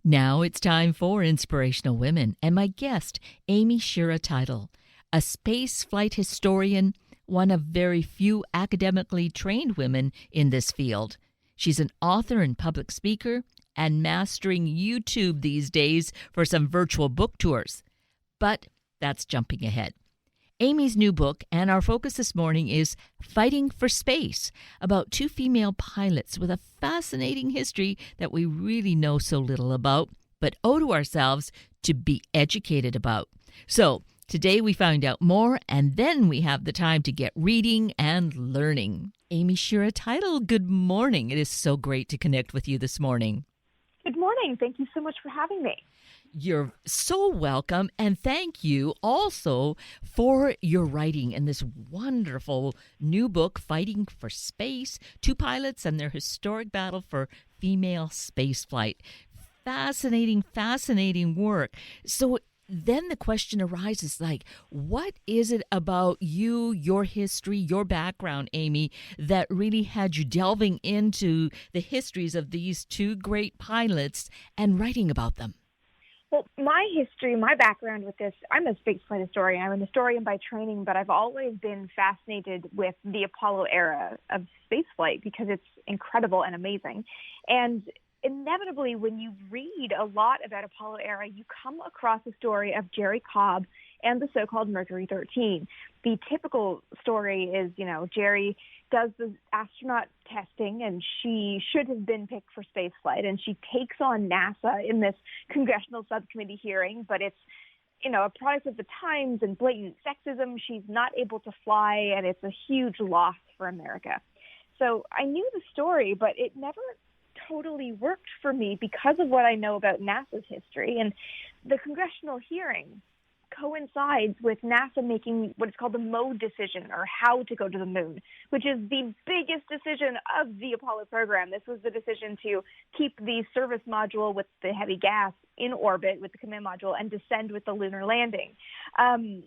Now it's time for Inspirational Women and my guest, Amy Shira Teitel, a space flight historian, one of very few academically trained women in this field. She's an author and public speaker and mastering YouTube these days for some virtual book tours. But that's jumping ahead. Amy's new book and our focus this morning is Fighting for Space, about two female pilots with a fascinating history that we really know so little about, but owe to ourselves to be educated about. So today we find out more, and then we have the time to get reading and learning. Amy Shira Teitel, good morning. It is so great to connect with you this morning. Good morning. Thank you so much for having me. You're so welcome, and thank you also for your writing in this wonderful new book, Fighting for Space, Two Pilots and Their Historic Battle for Female Spaceflight. Fascinating work. So then the question arises, what is it about you, your history, your background, Amy, that really had you delving into the histories of these two great pilots and writing about them? Well, my history, my background with this, I'm a spaceflight historian. I'm a historian by training, but I've always been fascinated with the Apollo era of spaceflight because it's incredible and amazing. And inevitably, when you read a lot about Apollo era, you come across the story of Jerry Cobb and the so-called Mercury 13. The typical story is, Jerry does the astronaut testing, and she should have been picked for spaceflight, and she takes on NASA in this congressional subcommittee hearing, but it's, a product of the times and blatant sexism. She's not able to fly, and it's a huge loss for America. So I knew the story, but it never totally worked for me because of what I know about NASA's history. And the congressional hearing coincides with NASA making what is called the mode decision, or how to go to the moon, which is the biggest decision of the Apollo program. This was the decision to keep the service module with the heavy gas in orbit with the command module and descend with the lunar landing. And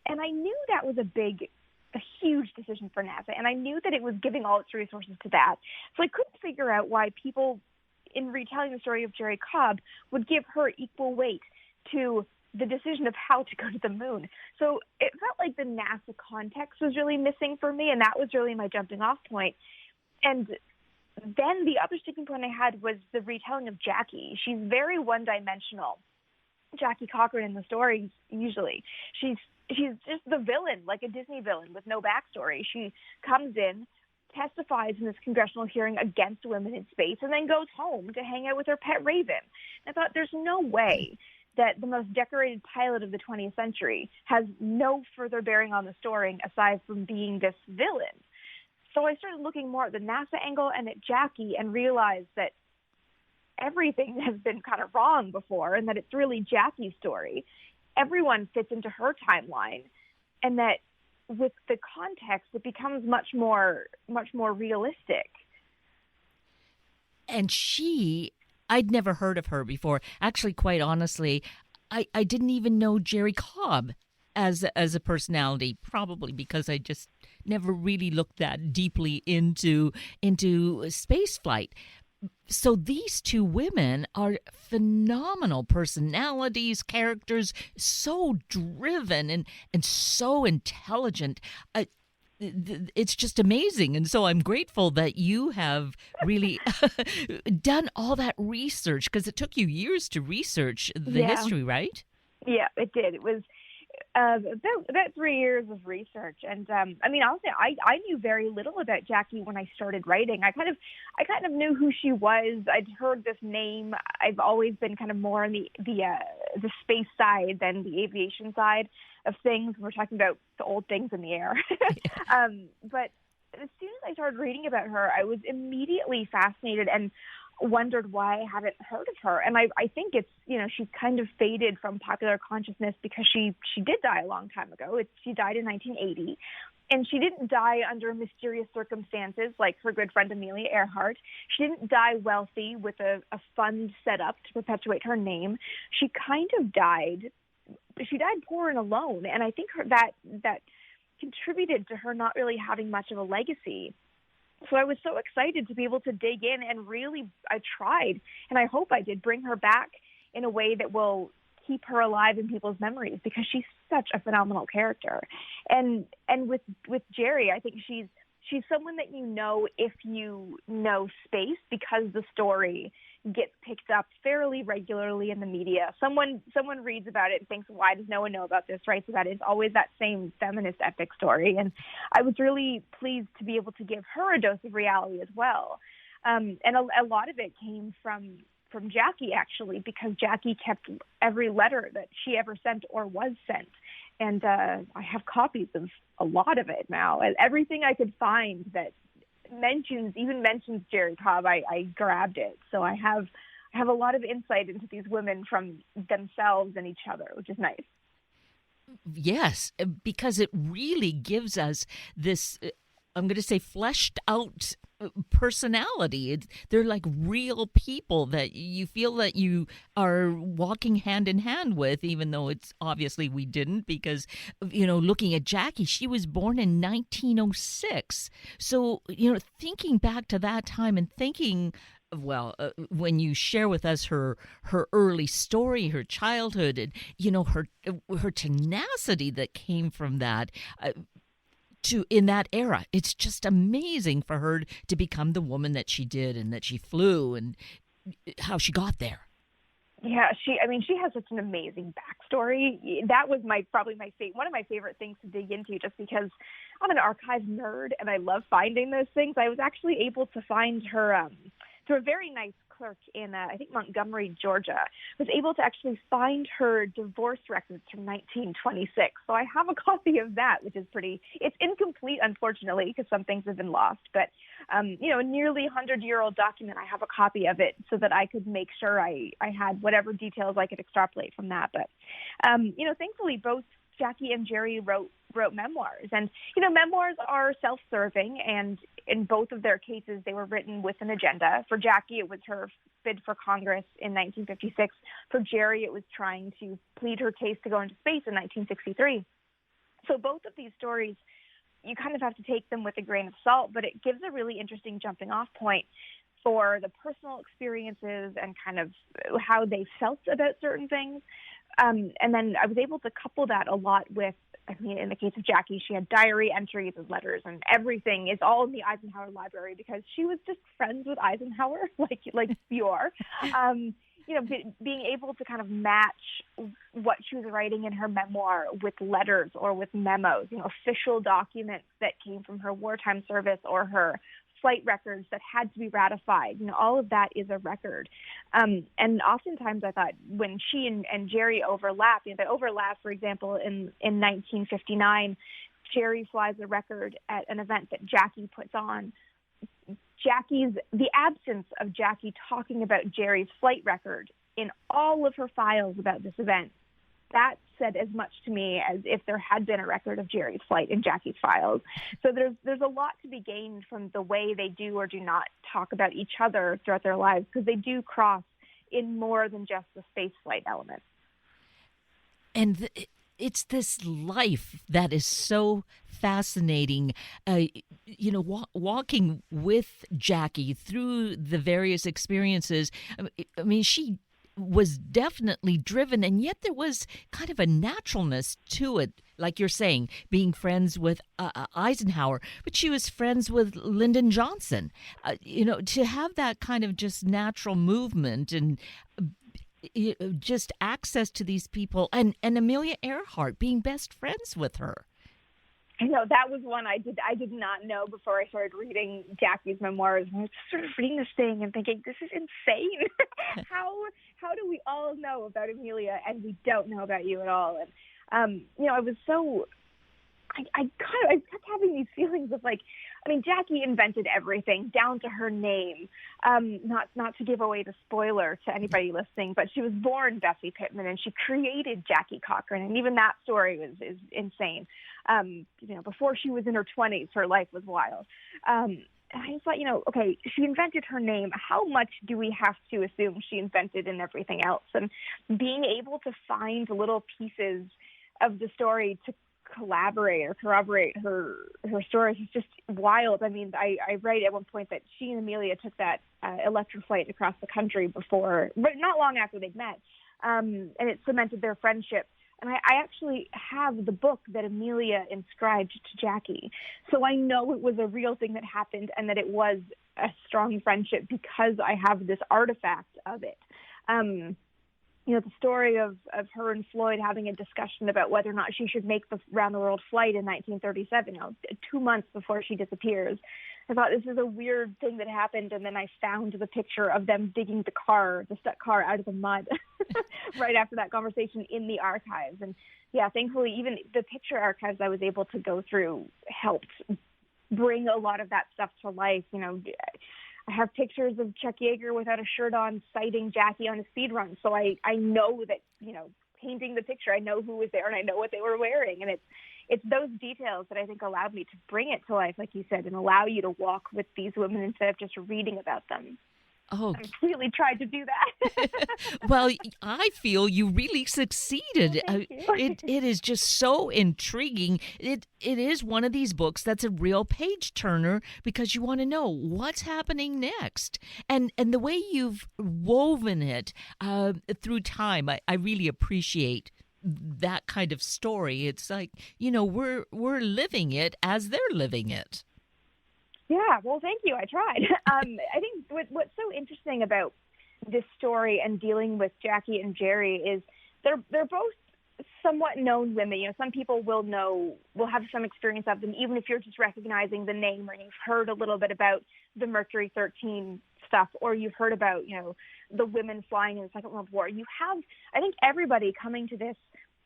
I knew that was a huge decision for NASA, and I knew that it was giving all its resources to that. So I couldn't figure out why people, in retelling the story of Jerry Cobb, would give her equal weight to the decision of how to go to the moon. So it felt like the NASA context was really missing for me, and that was really my jumping off point. And then the other sticking point I had was the retelling of Jackie. She's very one-dimensional, Jackie Cochran, in the stories usually. She's just the villain, like a Disney villain with no backstory. She comes in, testifies in this congressional hearing against women in space, and then goes home to hang out with her pet raven. I thought, there's no way that the most decorated pilot of the 20th century has no further bearing on the story aside from being this villain. So I started looking more at the NASA angle and at Jackie and realized that everything has been kind of wrong before, and that it's really Jackie's story. Everyone fits into her timeline, and that with the context, it becomes much more realistic. And I'd never heard of her before. Actually, quite honestly, I didn't even know Jerry Cobb as a personality, probably because I just never really looked that deeply into space flight. So these two women are phenomenal personalities, characters, so driven and so intelligent. It's just amazing. And so I'm grateful that you have really done all that research, because it took you years to research the history, right? Yeah, it did. It was about 3 years of research. And honestly, I knew very little about Jackie when I started writing. I kind of knew who she was. I'd heard this name. I've always been kind of more on the space side than the aviation side of things. We're talking about the old things in the air. But as soon as I started reading about her, I was immediately fascinated and wondered why I hadn't heard of her. And I think it's, she's kind of faded from popular consciousness because she did die a long time ago. She died in 1980. And she didn't die under mysterious circumstances like her good friend Amelia Earhart. She didn't die wealthy with a fund set up to perpetuate her name. She kind of died poor and alone. And I think that contributed to her not really having much of a legacy. So I was so excited to be able to dig in, and really I tried, and I hope I did bring her back in a way that will keep her alive in people's memories, because she's such a phenomenal character. And with Jerry, I think she's someone that you know if you know space, because the story gets picked up fairly regularly in the media. Someone reads about it and thinks, why does no one know about this, writes about it. It's always that same feminist epic story. And I was really pleased to be able to give her a dose of reality as well. And a lot of it came from Jackie, actually, because Jackie kept every letter that she ever sent or was sent. And I have copies of a lot of it now. And everything I could find that mentions Jerry Cobb, I grabbed it. So I have a lot of insight into these women from themselves and each other, which is nice. Yes, because it really gives us this, I'm going to say, fleshed out personality. They're like real people that you feel that you are walking hand in hand with, even though it's obviously we didn't, because, looking at Jackie, she was born in 1906. So, thinking back to that time and thinking, well, when you share with us her early story, her childhood, and, her tenacity that came from that, in that era, it's just amazing for her to become the woman that she did, and that she flew, and how she got there. Yeah, she has such an amazing backstory. That was probably one of my favorite things to dig into, just because I'm an archive nerd and I love finding those things. I was actually able to find her through a very nice clerk in, I think, Montgomery, Georgia, was able to actually find her divorce records from 1926. So I have a copy of that, which is it's incomplete, unfortunately, because some things have been lost. But, a nearly 100-year-old document, I have a copy of it so that I could make sure I had whatever details I could extrapolate from that. But, thankfully, both Jackie and Jerry wrote memoirs. And, memoirs are self-serving, and in both of their cases, they were written with an agenda. For Jackie, it was her bid for Congress in 1956. For Jerry, it was trying to plead her case to go into space in 1963. So both of these stories, you kind of have to take them with a grain of salt, but it gives a really interesting jumping off point for the personal experiences and kind of how they felt about certain things. And then I was able to couple that a lot with, in the case of Jackie, she had diary entries and letters, and everything is all in the Eisenhower Library, because she was just friends with Eisenhower, like you are. Being able to kind of match what she was writing in her memoir with letters or with memos, official documents that came from her wartime service or her flight records that had to be ratified. All of that is a record. And oftentimes I thought when she and Jerry overlap, they overlap, for example, in 1959, Jerry flies a record at an event that Jackie puts on. The absence of Jackie talking about Jerry's flight record in all of her files about this event, that said as much to me as if there had been a record of Jerry's flight in Jackie's files. So there's a lot to be gained from the way they do or do not talk about each other throughout their lives, because they do cross in more than just the space flight element. And it's this life that is so fascinating, walking with Jackie through the various experiences. I mean, she was definitely driven, and yet there was kind of a naturalness to it, like you're saying, being friends with Eisenhower, but she was friends with Lyndon Johnson. To have that kind of just natural movement and just access to these people, and Amelia Earhart being best friends with her. I know that was one I did not know before I started reading Jackie's memoirs. I was sort of reading this thing and thinking, this is insane. How do we all know about Amelia and we don't know about you at all? And I was so I kept having these feelings of Jackie invented everything down to her name. Not to give away the spoiler to anybody listening, but she was born Bessie Pittman and she created Jackie Cochran, and even that story is insane. Before she was in her 20s, her life was wild. And I just thought, okay, she invented her name. How much do we have to assume she invented in everything else? And being able to find little pieces of the story to collaborate or corroborate her stories. It's just wild. I mean, I write at one point that she and Amelia took that electric flight across the country before, but not long after they'd met, and it cemented their friendship. And I actually have the book that Amelia inscribed to Jackie. So I know it was a real thing that happened and that it was a strong friendship because I have this artifact of it. The story of her and Floyd having a discussion about whether or not she should make the round-the-world flight in 1937, 2 months before she disappears. I thought this is a weird thing that happened, and then I found the picture of them digging the stuck car out of the mud right after that conversation in the archives. And yeah, thankfully, even the picture archives I was able to go through helped bring a lot of that stuff to life. I have pictures of Chuck Yeager without a shirt on citing Jackie on a speed run. So I know that, painting the picture, I know who was there and I know what they were wearing. And it's those details that I think allowed me to bring it to life, like you said, and allow you to walk with these women instead of just reading about them. Oh, I really tried to do that. well, I feel you really succeeded. Well, thank you. It is just so intriguing. It is one of these books that's a real page turner because you want to know what's happening next, and the way you've woven it through time. I really appreciate that kind of story. It's like we're living it as they're living it. Yeah, well, thank you. I tried. I think what's so interesting about this story and dealing with Jackie and Jerry is they're both somewhat known women. Some people will have some experience of them, even if you're just recognizing the name or you've heard a little bit about the Mercury 13 stuff, or you've heard about, the women flying in the Second World War. I think everybody coming to this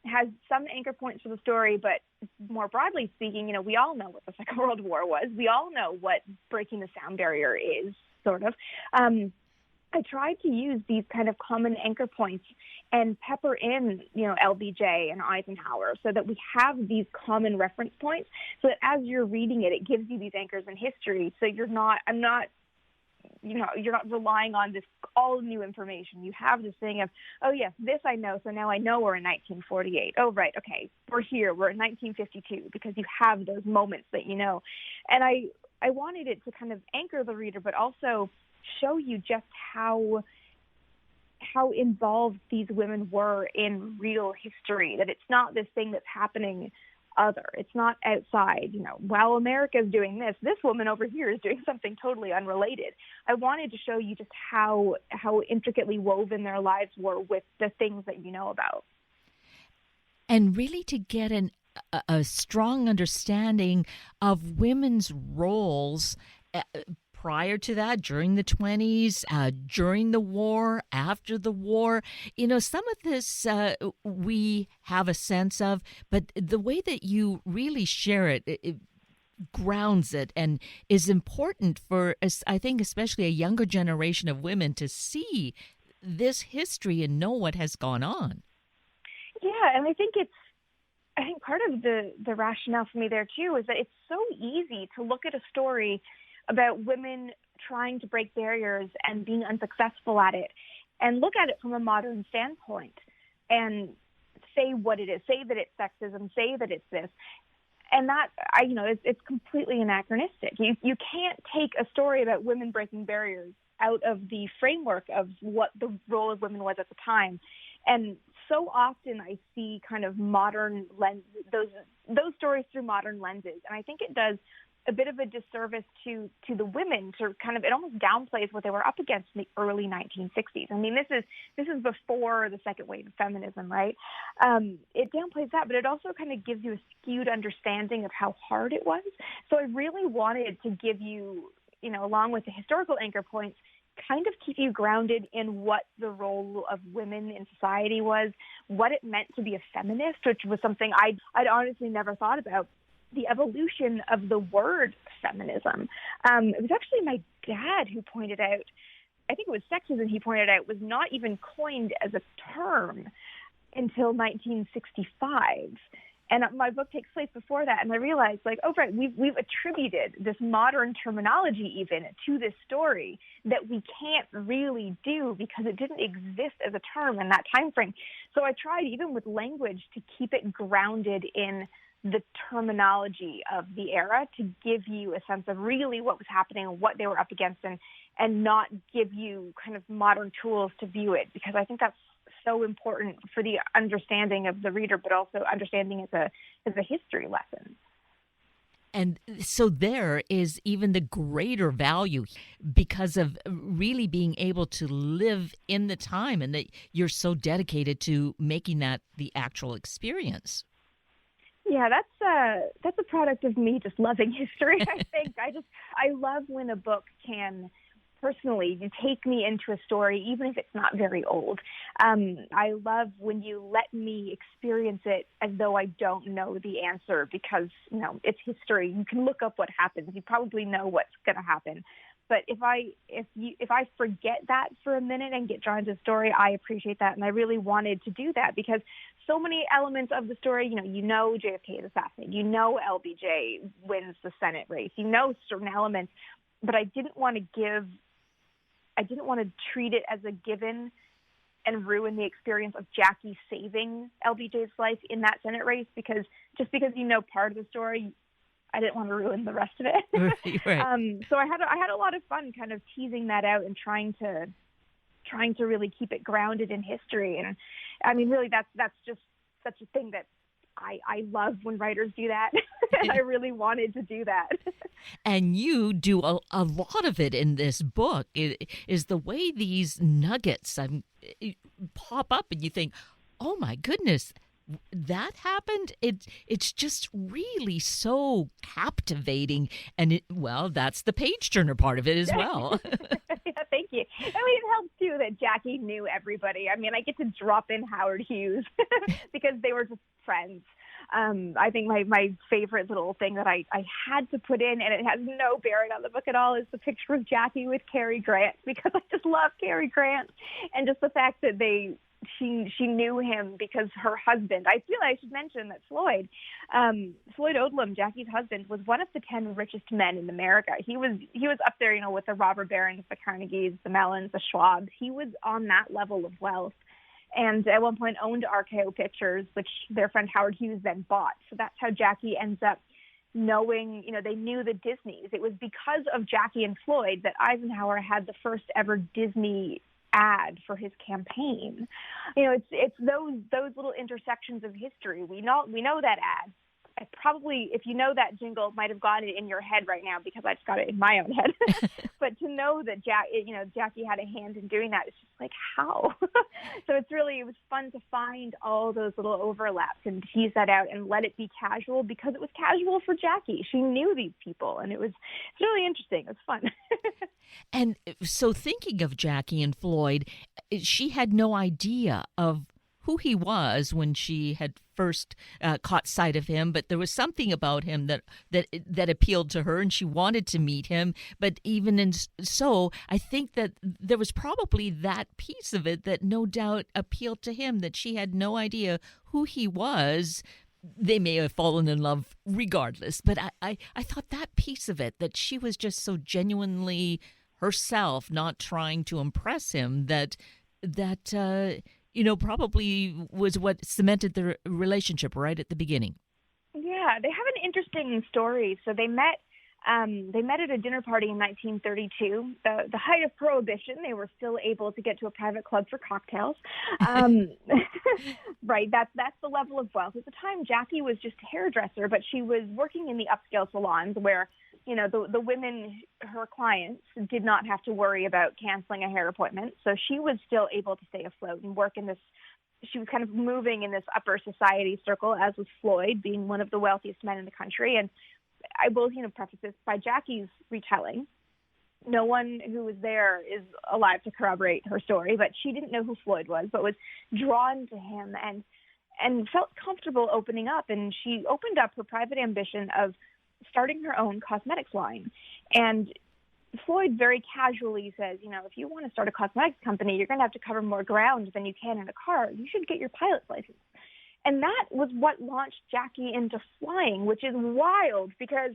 has some anchor points for the story, but more broadly speaking, we all know what the Second World War was. We all know what breaking the sound barrier is, sort of. I tried to use these kind of common anchor points and pepper in, LBJ and Eisenhower so that we have these common reference points so that as you're reading it, it gives you these anchors in history. So you're not relying on this all new information. You have this thing of, oh yes, this I know, so now I know we're in 1948. Oh right, okay, we're here, we're in 1952, because you have those moments that you know. And I wanted it to kind of anchor the reader, but also show you just how involved these women were in real history, that it's not this thing that's happening it's not outside, while America's doing this woman over here is doing something totally unrelated. I wanted to show you just how intricately woven their lives were with the things that you know about. And really to get a strong understanding of women's roles prior to that, during the 20s, during the war, after the war. Some of this we have a sense of, but the way that you really share it grounds it and is important for, I think, especially a younger generation of women to see this history and know what has gone on. Yeah, and I think part of the rationale for me there, too, is that it's so easy to look at a story about women trying to break barriers and being unsuccessful at it and look at it from a modern standpoint and say what it is, say that it's sexism, say that it's this. And that, it's completely anachronistic. You can't take a story about women breaking barriers out of the framework of what the role of women was at the time. And so often I see kind of modern those stories through modern lenses. And I think it does a bit of a disservice to the women to kind of, it almost downplays what they were up against in the early 1960s. I mean, this is before the second wave of feminism, right? It downplays that, but it also kind of gives you a skewed understanding of how hard it was. So I really wanted to give you, along with the historical anchor points, kind of keep you grounded in what the role of women in society was, what it meant to be a feminist, which was something I'd honestly never thought about. The evolution of the word feminism. It was actually my dad who pointed out, I think it was sexism he pointed out, was not even coined as a term until 1965. And my book takes place before that. And I realized, we've attributed this modern terminology even to this story that we can't really do because it didn't exist as a term in that time frame. So I tried, even with language, to keep it grounded in the terminology of the era to give you a sense of really what was happening and what they were up against, and not give you kind of modern tools to view it, because I think that's so important for the understanding of the reader, but also understanding as a history lesson. And so there is even the greater value because of really being able to live in the time, and that you're so dedicated to making that the actual experience. Yeah, that's a product of me just loving history. I think I love when a book can personally take me into a story, even if it's not very old. I love when you let me experience it as though I don't know the answer, because it's history. You can look up what happens. You probably know what's going to happen. But if I forget that for a minute and get drawn into the story, I appreciate that, and I really wanted to do that because so many elements of the story, JFK is assassinated, LBJ wins the Senate race, certain elements, but I didn't want to treat it as a given and ruin the experience of Jackie saving LBJ's life in that Senate race, because just because part of the story, I didn't want to ruin the rest of it. Right. So I had a lot of fun kind of teasing that out and trying to really keep it grounded in history. And I mean, really, that's just such a thing that I love when writers do that. And I really wanted to do that. And you do a lot of it in this book. It is the way these nuggets pop up and you think, oh my goodness, that happened. It's just really so captivating, and that's the page turner part of it as well. Yeah, thank you. I mean, it helps too that Jackie knew everybody. I mean, I get to drop in Howard Hughes because they were just friends. I think my favorite little thing that I had to put in, and it has no bearing on the book at all, is the picture of Jackie with Cary Grant, because I just love Cary Grant, and just the fact that she knew him because her husband, I feel I should mention that Floyd Odlum, Jackie's husband, was one of the 10 richest men in America. He was up there, with the robber barons, the Carnegies, the Mellons, the Schwabs. He was on that level of wealth. And at one point owned RKO Pictures, which their friend Howard Hughes then bought. So that's how Jackie ends up knowing, they knew the Disneys. It was because of Jackie and Floyd that Eisenhower had the first ever Disney ad for his campaign. It's those little intersections of history. We know that ad. I probably, if you know that jingle, might have got it in your head right now because I just got it in my own head. But to know that Jackie had a hand in doing that, it's just like, how? So it was fun to find all those little overlaps and tease that out and let it be casual, because it was casual for Jackie. She knew these people, and it's really interesting. It was fun. And so thinking of Jackie and Floyd, she had no idea of who he was when she had first caught sight of him, but there was something about him that appealed to her, and she wanted to meet him. But so I think that there was probably that piece of it that no doubt appealed to him, that she had no idea who he was. They may have fallen in love regardless, but I thought that piece of it, that she was just so genuinely herself, not trying to impress him, that probably was what cemented their relationship right at the beginning. Yeah, they have an interesting story. So they met at a dinner party in 1932, the height of Prohibition. They were still able to get to a private club for cocktails. Right, that's the level of wealth. At the time, Jackie was just a hairdresser, but she was working in the upscale salons where the women, her clients, did not have to worry about canceling a hair appointment. So she was still able to stay afloat and work in this. She was kind of moving in this upper society circle, as was Floyd, being one of the wealthiest men in the country. And I will, preface this by Jackie's retelling. No one who was there is alive to corroborate her story, but she didn't know who Floyd was, but was drawn to him and felt comfortable opening up. And she opened up her private ambition of starting her own cosmetics line. And Floyd very casually says, if you want to start a cosmetics company, you're going to have to cover more ground than you can in a car. You should get your pilot's license. And that was what launched Jackie into flying, which is wild because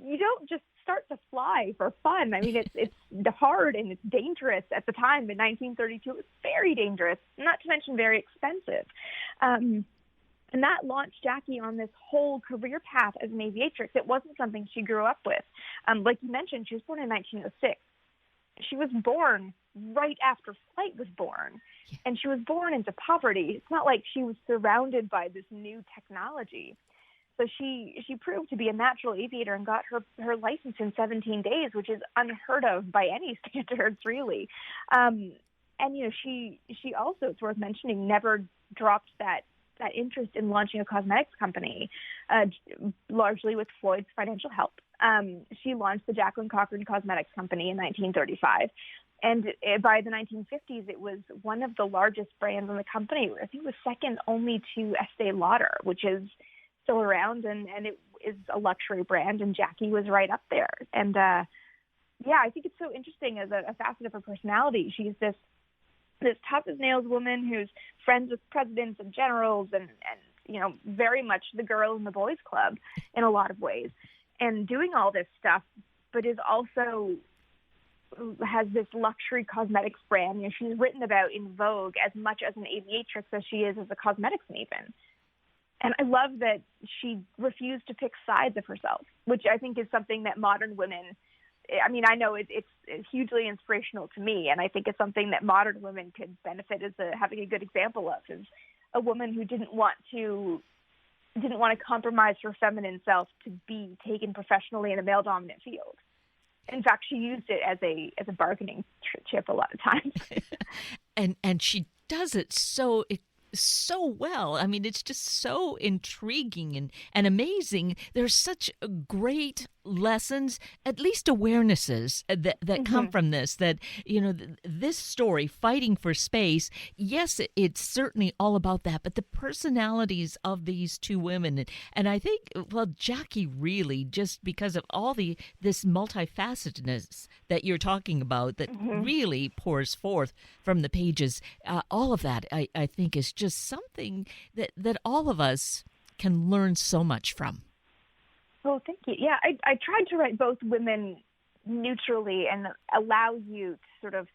you don't just start to fly for fun. I mean, it's hard and it's dangerous at the time. In 1932, it was very dangerous, not to mention very expensive. And that launched Jackie on this whole career path as an aviatrix. It wasn't something she grew up with. Like you mentioned, she was born in 1906. She was born right after flight was born, and she was born into poverty. It's not like she was surrounded by this new technology. So she proved to be a natural aviator and got her license in 17 days, which is unheard of by any standards, really. And she also, it's worth mentioning, never dropped that interest in launching a cosmetics company, largely with Floyd's financial help. She launched the Jacqueline Cochran Cosmetics Company in 1935. And by the 1950s, it was one of the largest brands in the company. I think it was second only to Estee Lauder, which is still around, and it is a luxury brand, and Jackie was right up there. And, I think it's so interesting as a facet of her personality. She's this tough as nails woman who's friends with presidents and generals and very much the girl in the boys club in a lot of ways, and doing all this stuff, but is also has this luxury cosmetics brand. She's written about in Vogue as much as an aviatrix as she is as a cosmetics maven. And I love that she refused to pick sides of herself, which I think is something that modern women, I know it's hugely inspirational to me, and I think it's something that modern women could benefit as having a good example of, is a woman who didn't want to compromise her feminine self to be taken professionally in a male-dominant field. In fact, she used it as a bargaining chip a lot of times. and she does it so well. I mean, it's just so intriguing and amazing. There's such great lessons, at least awarenesses that come from this, that, this story, Fighting for Space, yes, it's certainly all about that, but the personalities of these two women, and I think, well, Jackie really, just because of all this multifacetedness that you're talking about, that really pours forth from the pages, all of that, I think, is just something that all of us can learn so much from. Oh, thank you. Yeah, I tried to write both women neutrally and allow you to sort of,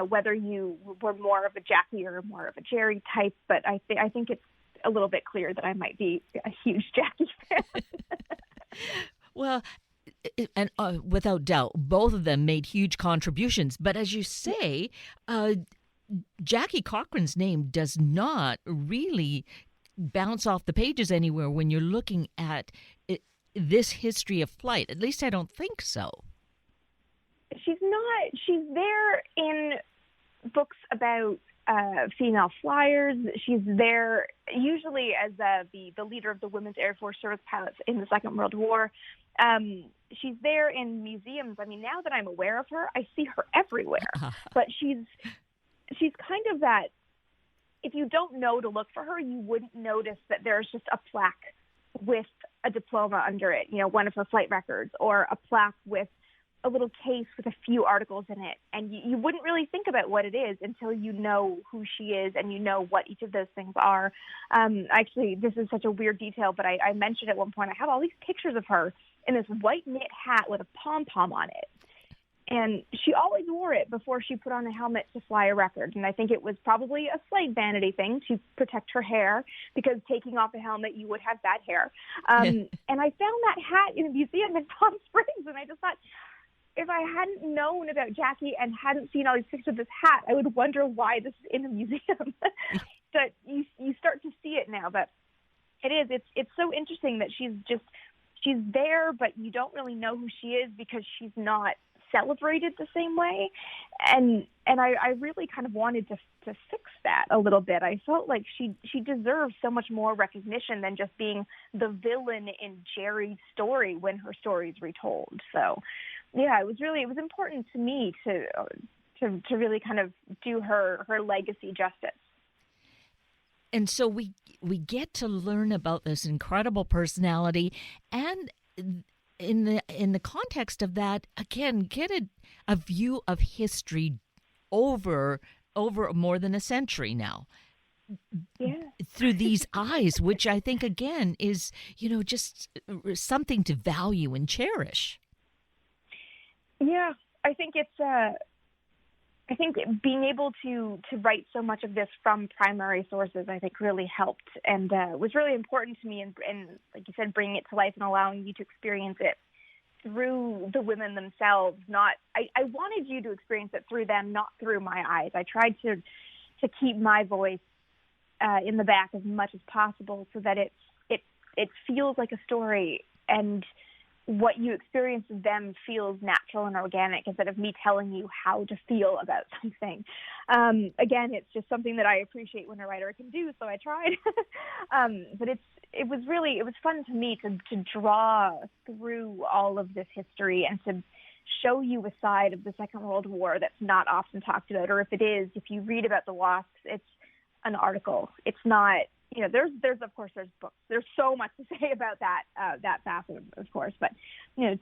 whether you were more of a Jackie or more of a Jerry type, but I think it's a little bit clear that I might be a huge Jackie fan. Well, and without doubt, both of them made huge contributions. But as you say, Jackie Cochran's name does not really bounce off the pages anywhere when you're looking at this history of flight. At least I don't think so. She's not. She's there in books about female flyers. She's there usually as the leader of the Women's Air Force Service pilots in the Second World War. She's there in museums. I mean, now that I'm aware of her, I see her everywhere. But she's kind of that. If you don't know to look for her, you wouldn't notice that there's just a plaque with a diploma under it, one of her flight records, or a plaque with a little case with a few articles in it. And you wouldn't really think about what it is until you know who she is and you know what each of those things are. Actually, this is such a weird detail, but I mentioned at one point, I have all these pictures of her in this white knit hat with a pom-pom on it. And she always wore it before she put on a helmet to fly a record. And I think it was probably a slight vanity thing to protect her hair, because taking off a helmet, you would have bad hair. And I found that hat in a museum in Palm Springs, and I just thought, if I hadn't known about Jackie and hadn't seen all these pictures of this hat, I would wonder why this is in a museum. But you start to see it now. But it's so interesting that she's there, but you don't really know who she is because she's not celebrated the same way, and I really kind of wanted to fix that a little bit. I felt like she deserves so much more recognition than just being the villain in Jerry's story when her story is retold. So yeah, it was important to me to really kind of do her legacy justice. And so we get to learn about this incredible personality, and in the context of that, again, get a view of history over more than a century now. Yeah. Through these eyes, which I think, again, is, just something to value and cherish. Yeah, I think it's I think being able to write so much of this from primary sources, I think, really helped and was really important to me. And like you said, bringing it to life and allowing you to experience it through the women themselves. I wanted you to experience it through them, not through my eyes. I tried to keep my voice in the back as much as possible, so that it feels like a story, and what you experience of them feels natural and organic, instead of me telling you how to feel about something. Again, it's just something that I appreciate when a writer can do, so I tried. But it was fun to me to draw through all of this history and to show you a side of the Second World War that's not often talked about, or if it is, if you read about the Wasps, it's an article. It's not, there's of course there's books. There's so much to say about that facet, of course, but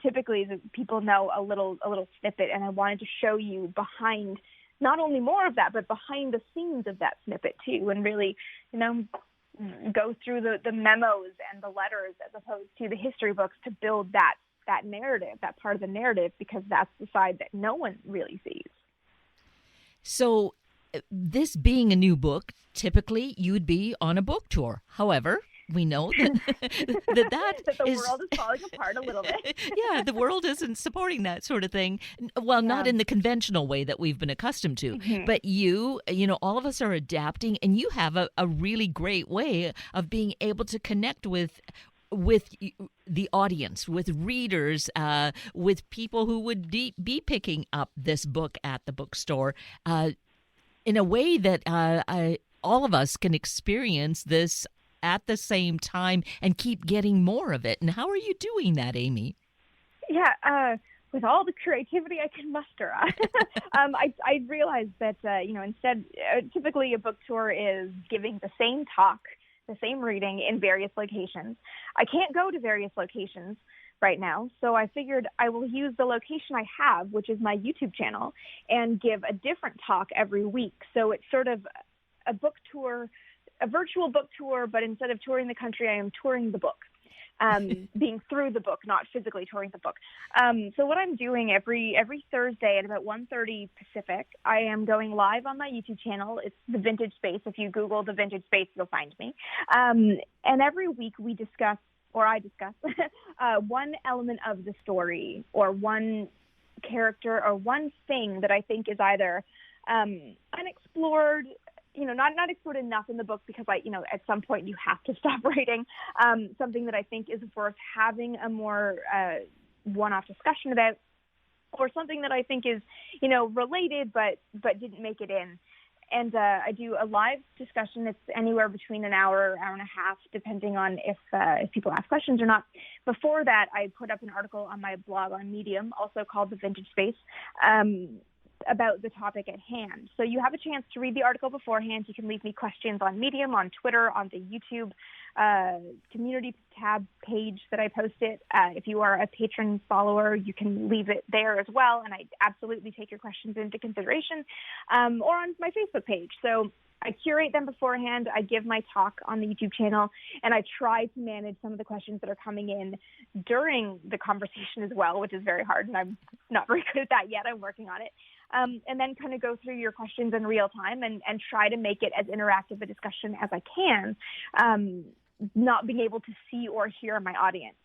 typically people know a little snippet, and I wanted to show you behind not only more of that, but behind the scenes of that snippet too, and really, go through the memos and the letters as opposed to the history books to build that narrative, that part of the narrative, because that's the side that no one really sees. So, this being a new book, typically you'd be on a book tour. However, we know that that the world is falling apart a little bit. Yeah, the world isn't supporting that sort of thing. Well, not in the conventional way that we've been accustomed to. Mm-hmm. But all of us are adapting, and you have a really great way of being able to connect with the audience, with readers, with people who would be picking up this book at the bookstore, in a way that all of us can experience this at the same time and keep getting more of it. And how are you doing that, Amy? Yeah, with all the creativity I can muster. I realized that, instead, typically a book tour is giving the same talk, the same reading in various locations. I can't go to various locations right now, so I figured I will use the location I have, which is my YouTube channel, and give a different talk every week. So it's sort of a book tour, a virtual book tour, but instead of touring the country, I am touring the book, being through the book, not physically touring the book. So what I'm doing every Thursday at about 1:30 Pacific, I am going live on my YouTube channel. It's The Vintage Space. If you Google The Vintage Space, you'll find me. And every week I discuss one element of the story, or one character, or one thing that I think is either unexplored, not explored enough in the book, because at some point you have to stop writing, something that I think is worth having a more one-off discussion about, or something that I think is, related but didn't make it in. And I do a live discussion. It's anywhere between an hour and a half, depending on if people ask questions or not. Before that, I put up an article on my blog on Medium, also called The Vintage Space, about the topic at hand. So you have a chance to read the article beforehand. You can leave me questions on Medium, on Twitter, on the YouTube community tab page that I post it. If you are a patron follower, you can leave it there as well, and I absolutely take your questions into consideration, or on my Facebook page. So I curate them beforehand. I give my talk on the YouTube channel, and I try to manage some of the questions that are coming in during the conversation as well, which is very hard, and I'm not very good at that yet. I'm working on it. And then kind of go through your questions in real time and try to make it as interactive a discussion as I can, not being able to see or hear my audience.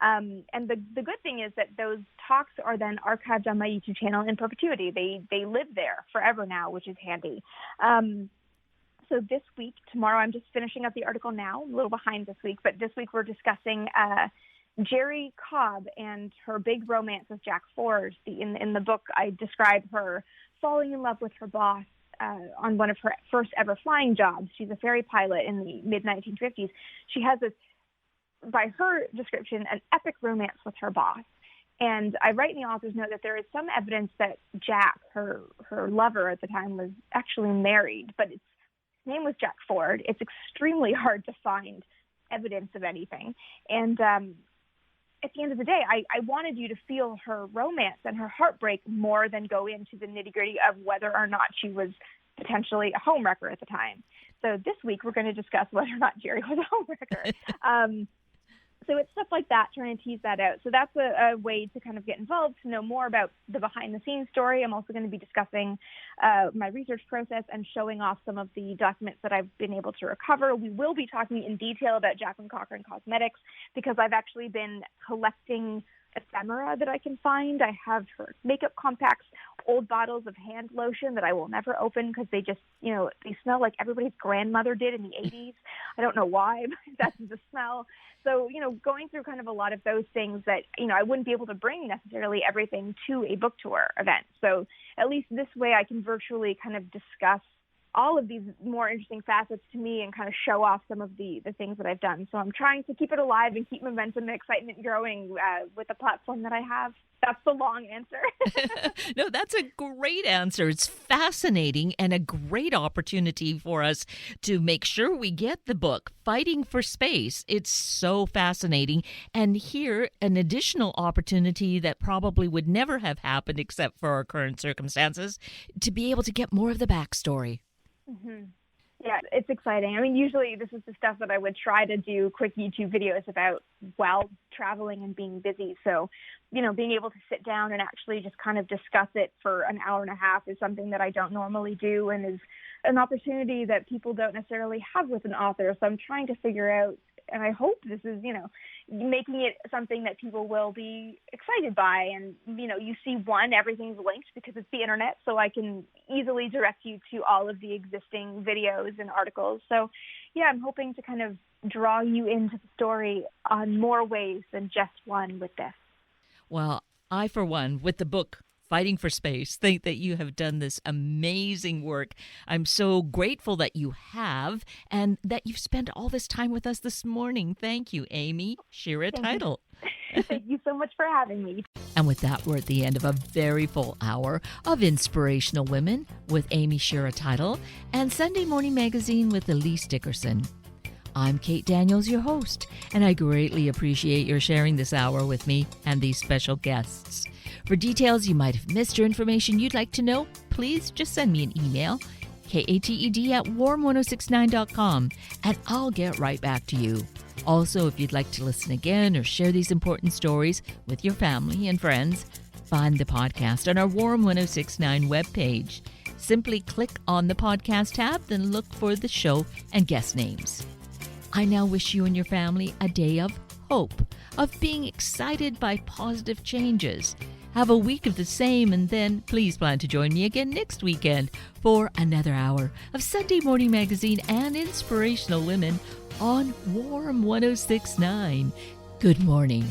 And the good thing is that those talks are then archived on my YouTube channel in perpetuity. They live there forever now, which is handy. So this week, tomorrow, I'm just finishing up the article now, a little behind this week, but this week we're discussing Jerry Cobb and her big romance with Jack Ford. In the book, I describe her falling in love with her boss on one of her first ever flying jobs. She's a ferry pilot in the mid-1950s. She has this, by her description, an epic romance with her boss. And I write in the author's note that there is some evidence that Jack, her lover at the time, was actually married, but his name was Jack Ford. It's extremely hard to find evidence of anything. And at the end of the day, I wanted you to feel her romance and her heartbreak more than go into the nitty-gritty of whether or not she was potentially a homewrecker at the time. So this week we're going to discuss whether or not Jerry was a homewrecker. So it's stuff like that, trying to tease that out. So that's a way to kind of get involved, to know more about the behind-the-scenes story. I'm also going to be discussing my research process and showing off some of the documents that I've been able to recover. We will be talking in detail about Jacqueline Cochran cosmetics, because I've actually been collecting ephemera that I can find. I have her makeup compacts, old bottles of hand lotion that I will never open because they just, they smell like everybody's grandmother did in the 80s. I don't know why, but that's the smell. So, going through kind of a lot of those things that, I wouldn't be able to bring necessarily everything to a book tour event. So at least this way I can virtually kind of discuss all of these more interesting facets to me and kind of show off some of the things that I've done. So I'm trying to keep it alive and keep momentum and excitement growing with the platform that I have. That's the long answer. No, that's a great answer. It's fascinating and a great opportunity for us to make sure we get the book, Fighting for Space. It's so fascinating. And here, an additional opportunity that probably would never have happened except for our current circumstances, to be able to get more of the backstory. Mm-hmm. Yeah, it's exciting. I mean, usually this is the stuff that I would try to do quick YouTube videos about while traveling and being busy. So, being able to sit down and actually just kind of discuss it for an hour and a half is something that I don't normally do, and is an opportunity that people don't necessarily have with an author. So I'm trying to figure out, and I hope this is, making it something that people will be excited by. And, you see everything's linked because it's the internet, so I can easily direct you to all of the existing videos and articles. So, yeah, I'm hoping to kind of draw you into the story on more ways than just one with this. Well, I, for one, with the book Fighting for Space, think that you have done this amazing work. I'm so grateful that you have, and that you've spent all this time with us this morning. Thank you, Amy Shira Teitel. Thank you so much for having me. And with that, we're at the end of a very full hour of Inspirational Women with Amy Shira Teitel and Sunday Morning Magazine with Elise Dickerson. I'm Kate Daniels, your host, and I greatly appreciate your sharing this hour with me and these special guests. For details you might have missed or information you'd like to know, please just send me an email, kated@warm1069.com, and I'll get right back to you. Also, if you'd like to listen again or share these important stories with your family and friends, find the podcast on our Warm 1069 webpage. Simply click on the podcast tab, then look for the show and guest names. I now wish you and your family a day of hope, of being excited by positive changes. Have a week of the same, and then please plan to join me again next weekend for another hour of Sunday Morning Magazine and Inspirational Women on Warm 1069. Good morning.